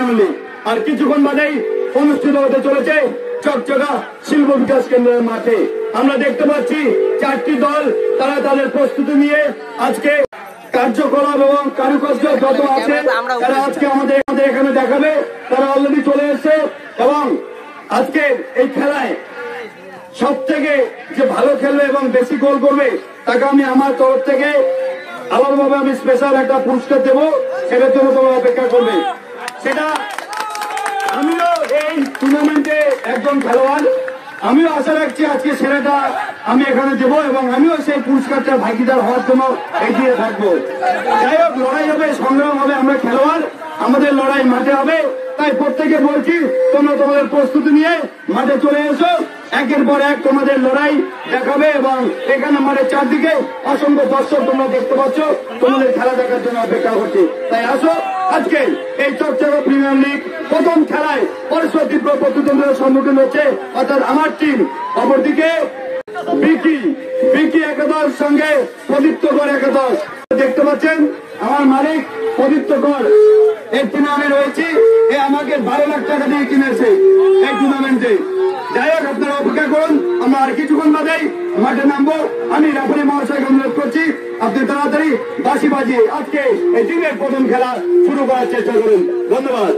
Premier league আর কিছুক্ষণ বাদেই অনুষ্ঠিত হতে চলেছে চকচকা শিল্প বিকাশ কেন্দ্রের মাঠে। আমরা দেখতে পাচ্ছি 4টি দল তারা তাদের প্রস্তুতি নিয়ে আজকে কার্যকলাপ এবং কারুকার্য যত আছে তারা আজকে আমাদের এখানে দেখাবে। তারা অলরেডি চলে এসেছে এবং আজকে এই খেলায় সব থেকে যে ভালো খেলবে এবং বেশি গোল করবে তাকে আমি আমার তরফ থেকে আলাদাভাবে আমি স্পেশাল একটা পুরস্কার দেবো, সেটার জন্য তোমরা অপেক্ষা করবে। সেটা আমিও এই টুর্নামেন্টে একজন খেলোয়াড়, আমিও আশা রাখছি আজকে সেরাটা আমি এখানে দেবো এবং আমিও সেই পুরস্কারটা ভাগিদার হওয়ার জন্য এগিয়ে থাকবো। যাই হোক, লড়াই হবে, সংগ্রাম হবে, আমরা খেলোয়াড়, আমাদের লড়াই মাঠে হবে। তাই প্রত্যেকে বলছি তোমরা তোমাদের প্রস্তুতি নিয়ে মাঠে চলে এসো, একের পর এক তোমাদের লড়াই দেখাবে এবং এখানে মাঠের চারদিকে অসংখ্য দর্শক তোমরা দেখতে পাচ্ছ তোমাদের খেলা দেখার জন্য অপেক্ষা করছে। তাই আসো, আজকে এই চকচকা প্রিমিয়ার লিগ প্রথম খেলায় পরস্পর তীব্র প্রতিদ্বন্দ্বিতার সম্মুখীন হচ্ছে, অর্থাৎ আমার টিম, অপরদিকে বিকি একাদশ সঙ্গে প্রদীপ্তকর একাদশ। দেখতে পাচ্ছেন আমার মালিক প্রদীপ্তকর, এর টিমে আমি রয়েছি। এ আমাকে 12 লাখ টাকা দিয়ে কিনেছে এই টুর্নামেন্টে। যাই হোক, আপনারা অপেক্ষা করুন, আমরা আর কিছুক্ষণ বাদেই মাঠে নামবো। আমি রেফারি মহাশয়কে অনুরোধ করছি আপনি তাড়াতাড়ি বাঁশি বাজিয়ে আজকে এই টিমের প্রথম খেলা শুরু করার চেষ্টা করুন। ধন্যবাদ।